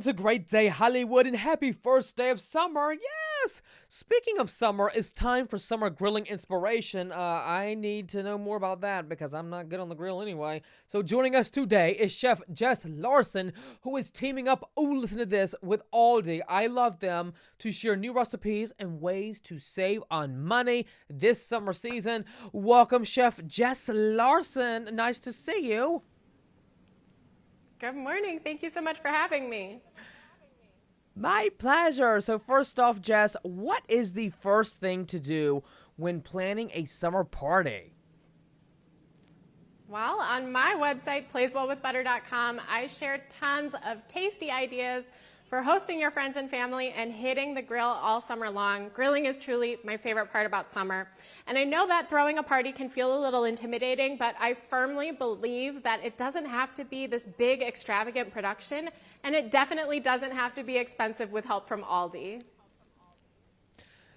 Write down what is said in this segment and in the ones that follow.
Welcome to Great Day Hollywood and happy first day of summer. Yes! Speaking of summer, it's time for summer grilling inspiration. I need to know more about that because I'm not good on the grill anyway. So joining us today is Chef Jess Larson, who is teaming up, oh, listen to this, with ALDI. I love them to share new recipes and ways to save on money this summer season. Welcome, Chef Jess Larson. Nice to see you. Good morning. Thank you so much for having me. My pleasure. So first off, Jess, what is the first thing to do when planning a summer party? Well, on my website, playswellwithbutter.com, I share tons of tasty ideas for hosting your friends and family and hitting the grill all summer long. Grilling is truly my favorite part about summer. And I know that throwing a party can feel a little intimidating, but I firmly believe that it doesn't have to be this big, extravagant production, and it definitely doesn't have to be expensive with help from ALDI.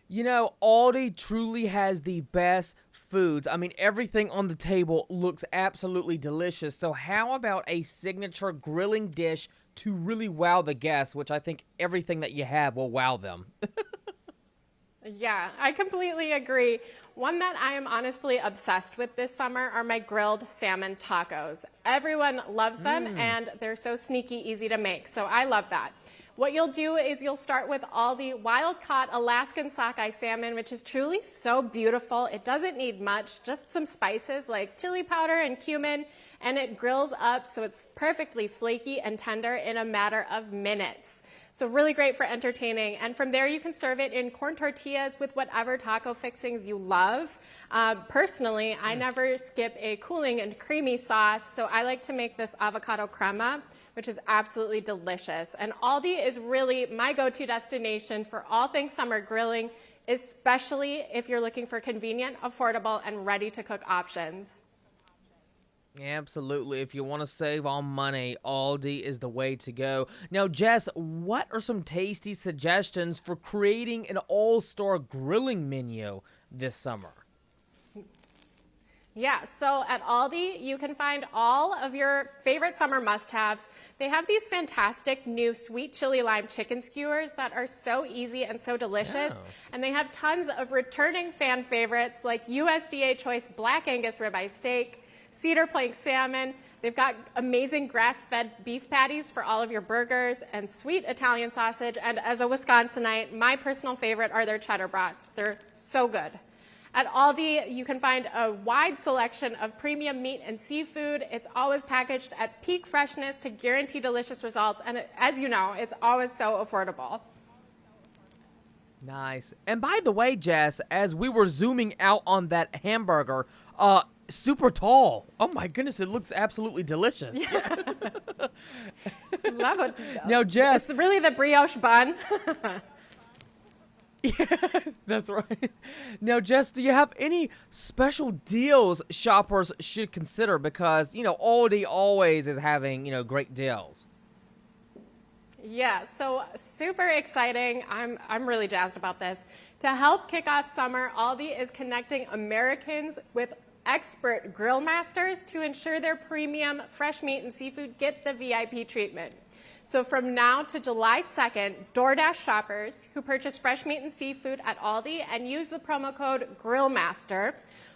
You know, ALDI truly has the best foods. I mean, everything on the table looks absolutely delicious. So how about a signature grilling dish to really wow the guests, which I think everything that you have will wow them? Yeah, I completely agree. One that I am honestly obsessed with this summer are my grilled salmon tacos. Everyone loves them, and they're so sneaky easy to make, so I love that. What you'll do is you'll start with ALDI wild-caught Alaskan sockeye salmon, which is truly so beautiful. It doesn't need much, just some spices like chili powder and cumin, and it grills up so it's perfectly flaky and tender in a matter of minutes. So really great for entertaining. And from there, you can serve it in corn tortillas with whatever taco fixings you love. Personally, I never skip a cooling and creamy sauce, so I like to make this avocado crema, which is absolutely delicious. And ALDI is really my go-to destination for all things summer grilling, especially if you're looking for convenient, affordable, and ready-to-cook options. Absolutely. If you want to save on money, ALDI is the way to go. Now, Jess, what are some tasty suggestions for creating an all-star grilling menu this summer? Yeah, so at ALDI, you can find all of your favorite summer must-haves. They have these fantastic new sweet chili lime chicken skewers that are so easy and so delicious. Oh. And they have tons of returning fan favorites like USDA Choice Black Angus ribeye steak, cedar plank salmon. They've got amazing grass-fed beef patties for all of your burgers and sweet Italian sausage. And as a Wisconsinite, my personal favorite are their cheddar brats. They're so good. At ALDI, you can find a wide selection of premium meat and seafood. It's always packaged at peak freshness to guarantee delicious results. And as you know, it's always so affordable. Nice. And by the way, Jess, as we were zooming out on that hamburger, super tall. Oh my goodness, it looks absolutely delicious. Yeah. Love it. Now, Jess, it's really the brioche bun. Yeah, that's right. Now, Jess, do you have any special deals shoppers should consider? Because, you know, ALDI always is having, great deals. Yeah, so super exciting. I'm really jazzed about this. To help kick off summer, ALDI is connecting Americans with expert grill masters to ensure their premium fresh meat and seafood get the VIP treatment. So from now to July 2nd, DoorDash shoppers who purchase fresh meat and seafood at ALDI and use the promo code GRILLMASTER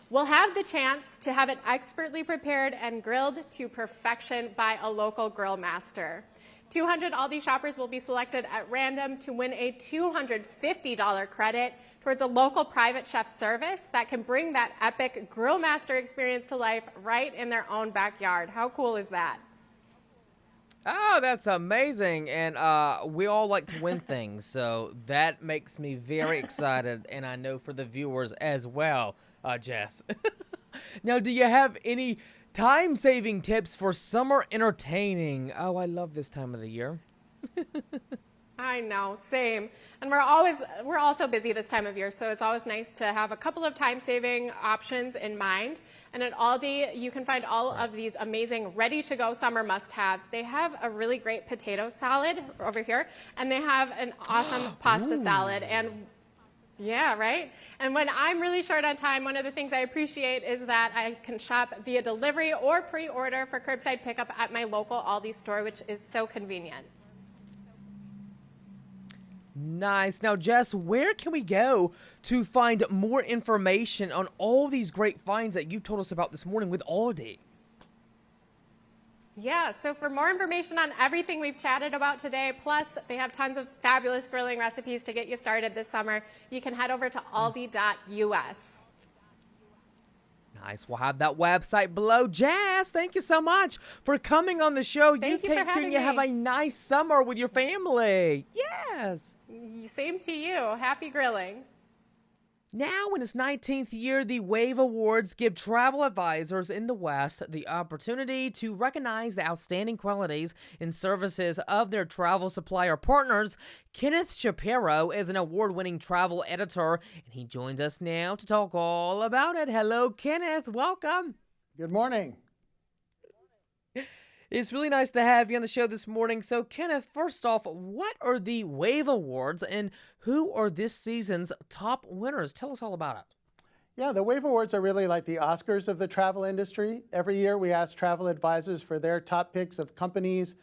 will have the chance to have it expertly prepared and grilled to perfection by a local grill master. 200 ALDI shoppers will be selected at random to win a $250 credit towards a local private chef service that can bring that epic grill master experience to life right in their own backyard. How cool is that? Oh, that's amazing. And we all like to win things, so that makes me very excited, and I know for the viewers as well, Jess. Now, do you have any time-saving tips for summer entertaining? Oh, I love this time of the year. I know, same. And we're also busy this time of year, so it's always nice to have a couple of time-saving options in mind. And at ALDI, you can find all of these amazing ready-to-go summer must-haves. They have a really great potato salad over here, and they have an awesome pasta salad. And yeah, right? And when I'm really short on time, one of the things I appreciate is that I can shop via delivery or pre-order for curbside pickup at my local ALDI store, which is so convenient. Nice. Now, Jess, where can we go to find more information on all these great finds that you told us about this morning with ALDI? Yeah, so for more information on everything we've chatted about today, plus they have tons of fabulous grilling recipes to get you started this summer, you can head over to aldi.us. Nice. We'll have that website below. Jess, thank you so much for coming on the show. Thank you for take care having and you me. have a nice summer with your family. Yes. Same to you. Happy grilling. Now, in its 19th year, the WAVE Awards give travel advisors in the West the opportunity to recognize the outstanding qualities and services of their travel supplier partners. Kenneth Shapiro is an award-winning travel editor, and he joins us now to talk all about it. Hello, Kenneth. Welcome. Good morning. It's really nice to have you on the show this morning. So, Kenneth, first off, what are the WAVE Awards and who are this season's top winners? Tell us all about it. Yeah, the WAVE Awards are really like the Oscars of the travel industry. Every year we ask travel advisors for their top picks of companies,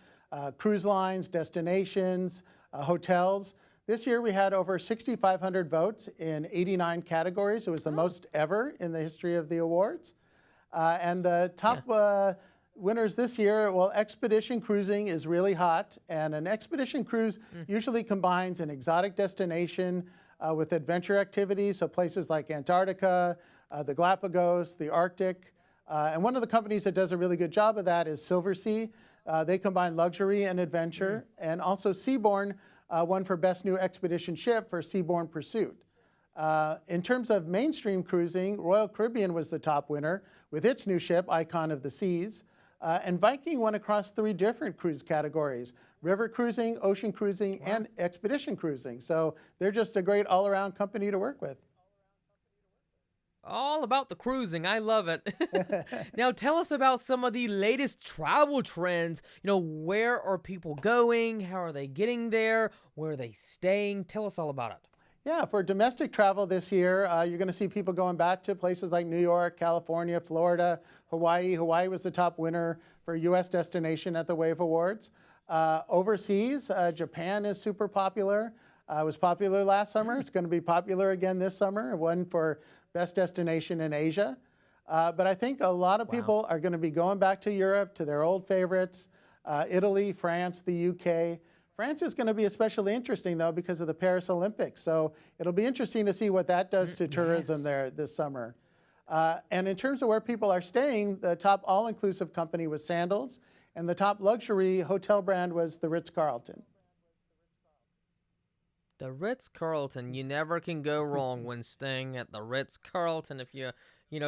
cruise lines, destinations, hotels. This year we had over 6,500 votes in 89 categories. It was the most ever in the history of the awards. And the top winners this year, well, expedition cruising is really hot, and an expedition cruise usually combines an exotic destination with adventure activities, so places like Antarctica, the Galapagos, the Arctic. And one of the companies that does a really good job of that is Silversea. They combine luxury and adventure, and also Seabourn won for Best New Expedition Ship for Seabourn Pursuit. In terms of mainstream cruising, Royal Caribbean was the top winner with its new ship, Icon of the Seas. And Viking won across 3 different cruise categories: river cruising, ocean cruising, and expedition cruising. So they're just a great all-around company to work with. All about the cruising. I love it. Now, tell us about some of the latest travel trends. Where are people going? How are they getting there? Where are they staying? Tell us all about it. Yeah, for domestic travel this year, you're going to see people going back to places like New York, California, Florida, Hawaii. Hawaii was the top winner for U.S. destination at the WAVE Awards. Overseas, Japan is super popular. It was popular last summer. It's going to be popular again this summer. It won for best destination in Asia. But I think a lot of people are going to be going back to Europe, to their old favorites, Italy, France, the UK. France is going to be especially interesting, though, because of the Paris Olympics. So it'll be interesting to see what that does to tourism there this summer. And in terms of where people are staying, the top all-inclusive company was Sandals, and the top luxury hotel brand was the Ritz-Carlton. The Ritz-Carlton. You never can go wrong when staying at the Ritz-Carlton. If you're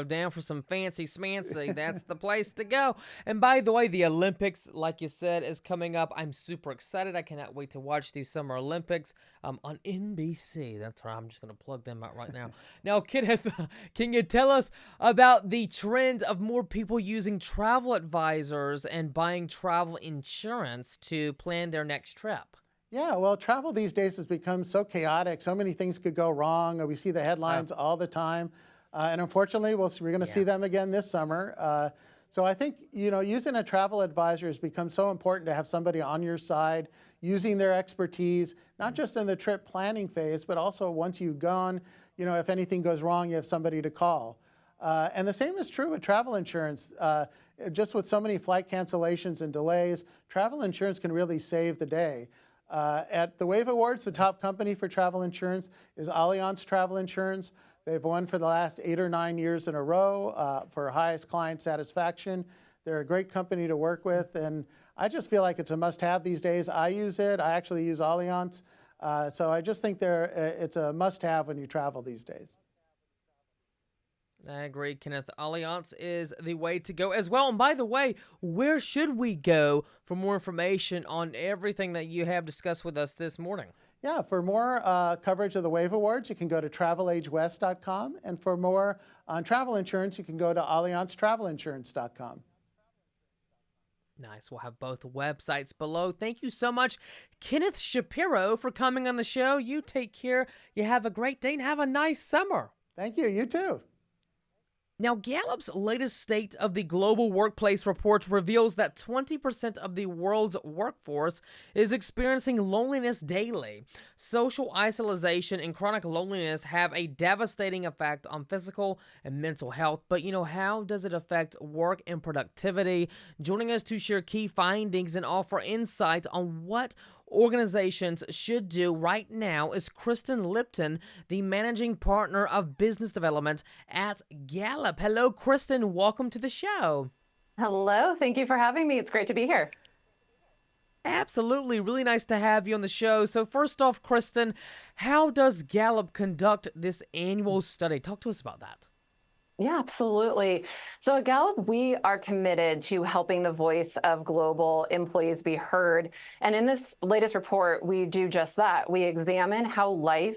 down for some fancy smancy, that's the place to go. And by the way, the Olympics, like you said, is coming up. I'm super excited. I cannot wait to watch these Summer Olympics on NBC. That's right. I'm just going to plug them out right now. Now, Kenneth, can you tell us about the trend of more people using travel advisors and buying travel insurance to plan their next trip? Yeah, well, travel these days has become so chaotic. So many things could go wrong. We see the headlines all the time. And unfortunately, we're going to see them again this summer. So I think, using a travel advisor has become so important to have somebody on your side, using their expertise, not just in the trip planning phase, but also once you've gone, if anything goes wrong, you have somebody to call. And the same is true with travel insurance. Just with so many flight cancellations and delays, travel insurance can really save the day. At the WAVE Awards, the top company for travel insurance is Allianz Travel Insurance. They've won for the last 8 or 9 years in a row for highest client satisfaction. They're a great company to work with, and I just feel like it's a must-have these days. I use it. I actually use Allianz. So I just think it's a must-have when you travel these days. I agree, Kenneth. Allianz is the way to go as well. And by the way, where should we go for more information on everything that you have discussed with us this morning? Yeah, for more coverage of the WAVE Awards, you can go to TravelAgeWest.com. And for more on travel insurance, you can go to AllianzTravelInsurance.com. Nice. We'll have both websites below. Thank you so much, Kenneth Shapiro, for coming on the show. You take care. You have a great day and have a nice summer. Thank you. You too. Now, Gallup's latest State of the Global Workplace report reveals that 20% of the world's workforce is experiencing loneliness daily. Social isolation and chronic loneliness have a devastating effect on physical and mental health. But, how does it affect work and productivity? Joining us to share key findings and offer insight on what organizations should do right now is Kristen Lipton, the managing partner of business development at Gallup. Hello, Kristen. Welcome to the show. Hello. Thank you for having me. It's great to be here. Absolutely. Really nice to have you on the show. So first off, Kristen, how does Gallup conduct this annual study? Talk to us about that. Yeah, absolutely. So at Gallup, we are committed to helping the voice of global employees be heard. And in this latest report, we do just that. We examine how life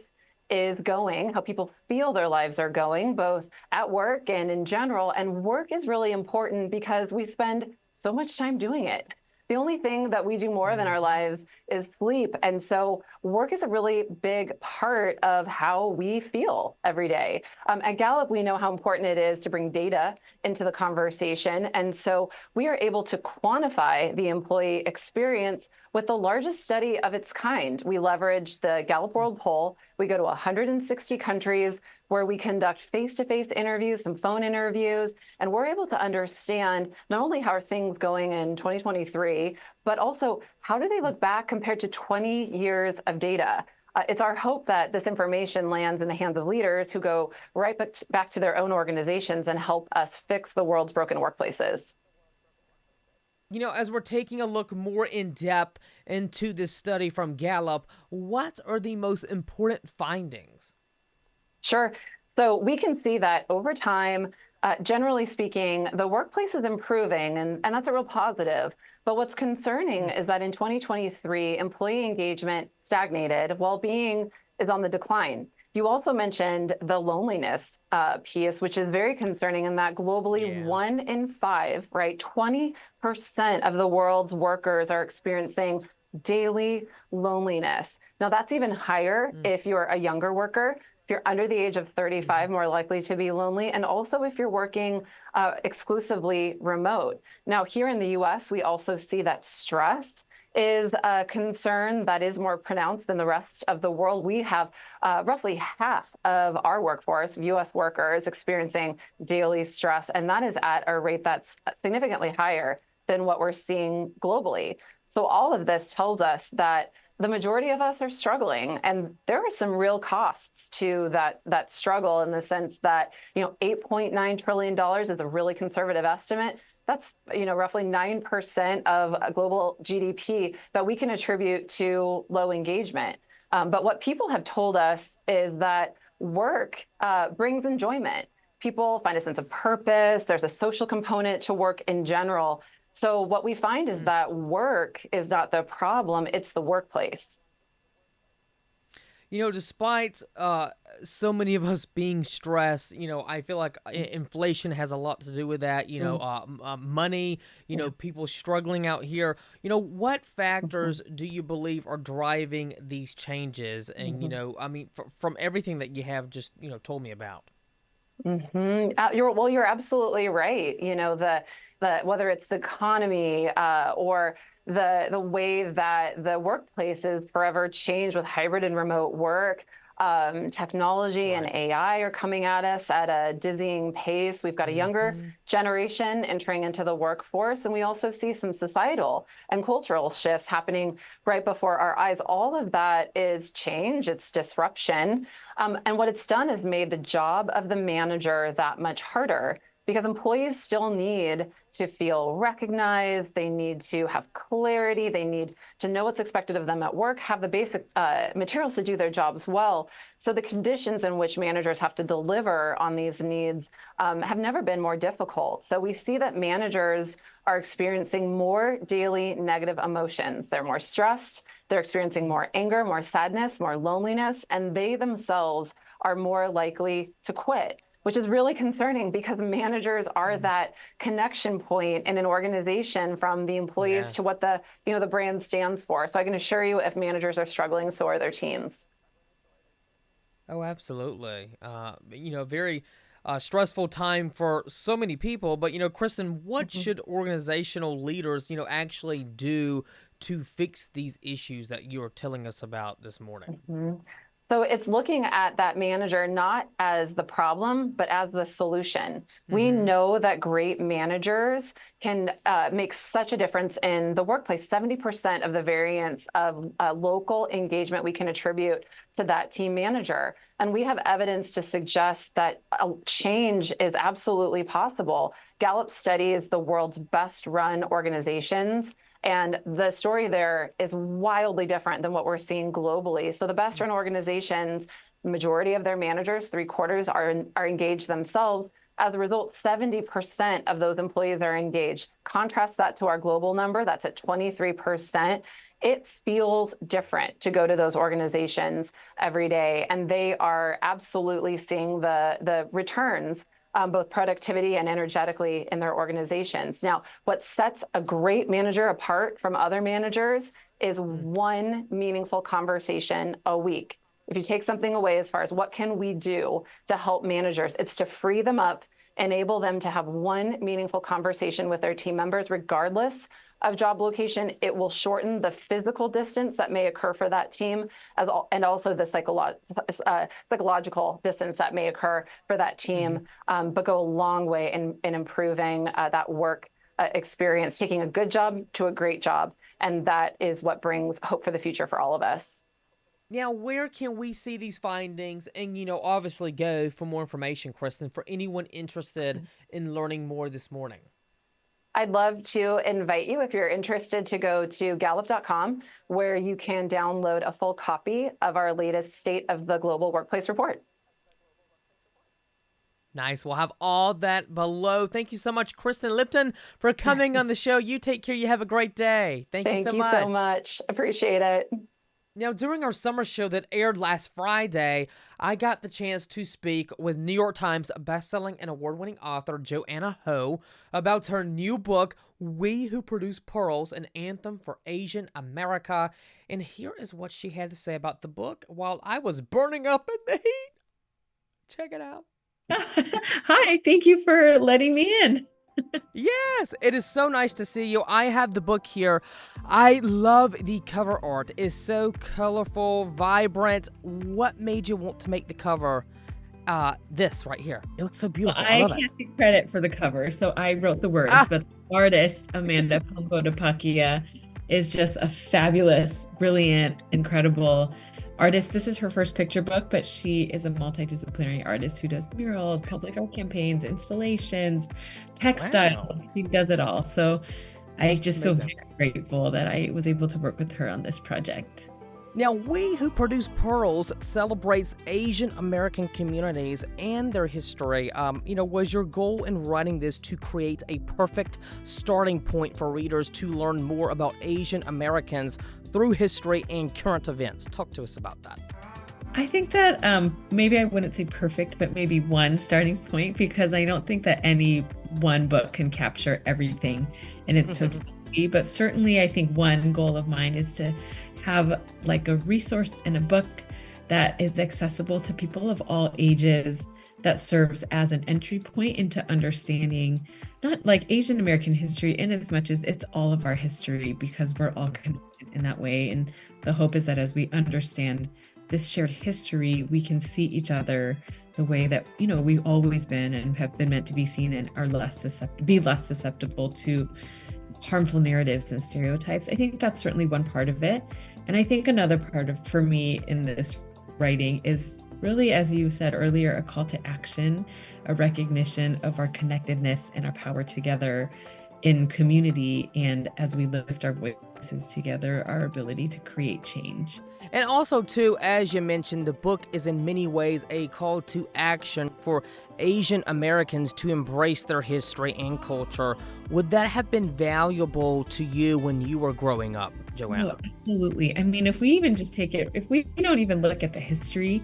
is going, how people feel their lives are going, both at work and in general. And work is really important because we spend so much time doing it. The only thing that we do more than our lives is sleep. And so work is a really big part of how we feel every day. At Gallup, we know how important it is to bring data into the conversation. And so we are able to quantify the employee experience with the largest study of its kind. We leverage the Gallup World Poll. We go to 160 countries where we conduct face-to-face interviews, some phone interviews, and we're able to understand not only how are things going in 2023, but also how do they look back compared to 20 years of data. It's our hope that this information lands in the hands of leaders who go right back to their own organizations and help us fix the world's broken workplaces. As we're taking a look more in depth into this study from Gallup, what are the most important findings? Sure. So we can see that over time, generally speaking, the workplace is improving, and that's a real positive. But what's concerning is that in 2023, employee engagement stagnated, well-being is on the decline. You also mentioned the loneliness piece, which is very concerning in that globally 1 in 5, right, 20% of the world's workers are experiencing daily loneliness. Now, that's even higher if you're a younger worker. If you're under the age of 35, more likely to be lonely, and also if you're working exclusively remote. Now, here in the US, we also see that stress is a concern that is more pronounced than the rest of the world. We have roughly half of our workforce, US workers, experiencing daily stress, and that is at a rate that's significantly higher than what we're seeing globally. So all of this tells us that the majority of us are struggling, and there are some real costs to that struggle in the sense that, $8.9 trillion is a really conservative estimate. That's, roughly 9% of global GDP that we can attribute to low engagement. But what people have told us is that work brings enjoyment. People find a sense of purpose. There's a social component to work in general. So what we find is that work is not the problem, it's the workplace. Despite so many of us being stressed, I feel like inflation has a lot to do with that, money, people struggling out here. What factors do you believe are driving these changes? And, from everything that you have just, told me about. You're absolutely right. Whether it's the economy or the way that the workplace is forever changed with hybrid and remote work, technology and AI are coming at us at a dizzying pace. We've got a younger generation entering into the workforce, and we also see some societal and cultural shifts happening right before our eyes. All of that is change, it's disruption. And what it's done is made the job of the manager that much harder, because employees still need to feel recognized, they need to have clarity, they need to know what's expected of them at work, have the basic materials to do their jobs well. So the conditions in which managers have to deliver on these needs have never been more difficult. So we see that managers are experiencing more daily negative emotions. They're more stressed, they're experiencing more anger, more sadness, more loneliness, and they themselves are more likely to quit, which is really concerning because managers are that connection point in an organization from the employees to what the brand stands for. So I can assure you, if managers are struggling, so are their teams. Oh, absolutely. Very stressful time for so many people. But, Kristen, what should organizational leaders, actually do to fix these issues that you're telling us about this morning? So it's looking at that manager not as the problem, but as the solution. We know that great managers can make such a difference in the workplace. 70% of the variance of local engagement we can attribute to that team manager. And we have evidence to suggest that a change is absolutely possible. Gallup studies the world's best run organizations, and the story there is wildly different than what we're seeing globally. So the best run organizations, majority of their managers, 3/4 are engaged themselves. As a result, 70% of those employees are engaged. Contrast that to our global number, that's at 23%. It feels different to go to those organizations every day, and they are absolutely seeing the returns, both productivity and energetically in their organizations. Now, what sets a great manager apart from other managers is one meaningful conversation a week. If you take something away as far as what can we do to help managers, it's to free them up, enable them to have one meaningful conversation with their team members, regardless of job location. It will shorten the physical distance that may occur for that team, and also the psychological distance that may occur for that team, but go a long way in improving that work experience, taking a good job to a great job. And that is what brings hope for the future for all of us. Now, where can we see these findings and, obviously go for more information, Kristen, for anyone interested in learning more this morning? I'd love to invite you, if you're interested, to go to gallup.com, where you can download a full copy of our latest State of the Global Workplace Report. Nice. We'll have all that below. Thank you so much, Kristen Lipton, for coming on the show. You take care. You have a great day. Thank you so much. Thank you so much. Appreciate it. Now, during our summer show that aired last Friday, I got the chance to speak with New York Times bestselling and award-winning author Joanna Ho about her new book, We Who Produce Pearls, an anthem for Asian America. And here is what she had to say about the book while I was burning up in the heat. Check it out. Hi, thank you for letting me in. Yes, it is so nice to see you. I have the book here. I love the cover art. It's so colorful, vibrant. What made you want to make the cover this right here? It looks so beautiful. I can't take credit for the cover, so I wrote the words, but the artist, Amanda Pombo-Dapakia, is just a fabulous, brilliant, incredible artist. This is her first picture book, but she is a multidisciplinary artist who does murals, public art campaigns, installations, textiles. Wow. She does it all. So I just feel very grateful that I was able to work with her on this project. Now, We Who Produce Pearls celebrates Asian American communities and their history. Was your goal in writing this to create a perfect starting point for readers to learn more about Asian Americans through history and current events? Talk to us about that. I think that maybe I wouldn't say perfect, but maybe one starting point, because I don't think that any one book can capture everything in its totality. But certainly I think one goal of mine is to have like a resource and a book that is accessible to people of all ages, that serves as an entry point into understanding not like Asian American history in as much as it's all of our history, because we're all connected in that way. And the hope is that as we understand this shared history, we can see each other the way that, we've always been and have been meant to be seen, and are less susceptible to harmful narratives and stereotypes. I think that's certainly one part of it. And I think another part for me in this writing is really, as you said earlier, a call to action, a recognition of our connectedness and our power together in community. And as we lift our voices together, our ability to create change. And also, too, as you mentioned, the book is in many ways a call to action for Asian Americans to embrace their history and culture. Would that have been valuable to you when you were growing up, Joanna? Oh, absolutely. I mean, if we even just take it, if we don't even look at the history,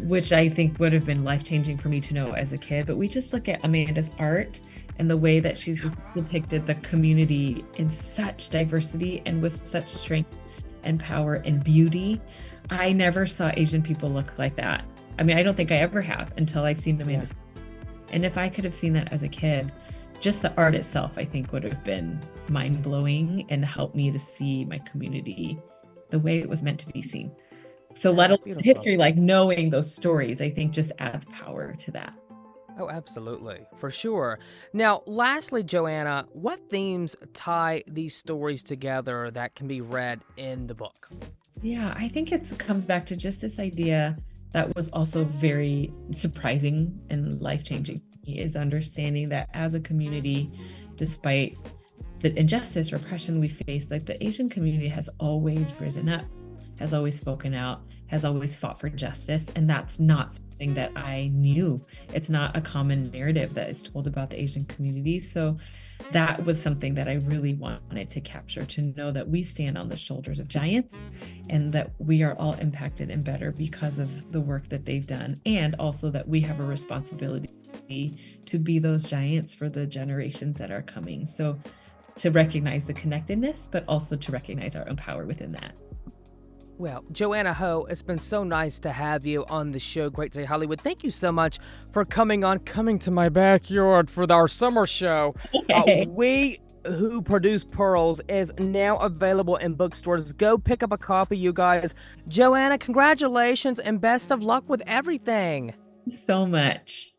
which I think would have been life-changing for me to know as a kid, but we just look at Amanda's art and the way that she's depicted the community in such diversity and with such strength and power and beauty. I never saw Asian people look like that. I mean, I don't think I ever have until I've seen Amanda's And if I could have seen that as a kid, just the art itself, I think, would have been mind-blowing and helped me to see my community the way it was meant to be seen. So let alone history, like knowing those stories, I think just adds power to that. Oh, absolutely. For sure. Now, lastly, Joanna, what themes tie these stories together that can be read in the book? Yeah, I think it comes back to just this idea that was also very surprising and life-changing, is understanding that as a community, despite the injustice, repression we face, like the Asian community has always risen up, has always spoken out, has always fought for justice. And that's not something that I knew. It's not a common narrative that is told about the Asian community. So that was something that I really wanted to capture, to know that we stand on the shoulders of giants and that we are all impacted and better because of the work that they've done. And also that we have a responsibility to be those giants for the generations that are coming. So to recognize the connectedness, but also to recognize our own power within that. Well, Joanna Ho, it's been so nice to have you on the show, Great Day Hollywood. Thank you so much for coming to my backyard for our summer show. We Who Produce Pearls is now available in bookstores. Go pick up a copy, you guys. Joanna, congratulations and best of luck with everything. So much.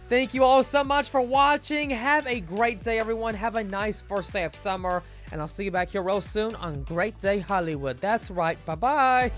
Thank you all so much for watching. Have a great day, everyone. Have a nice first day of summer. And I'll see you back here real soon on Great Day Hollywood. That's right. Bye-bye.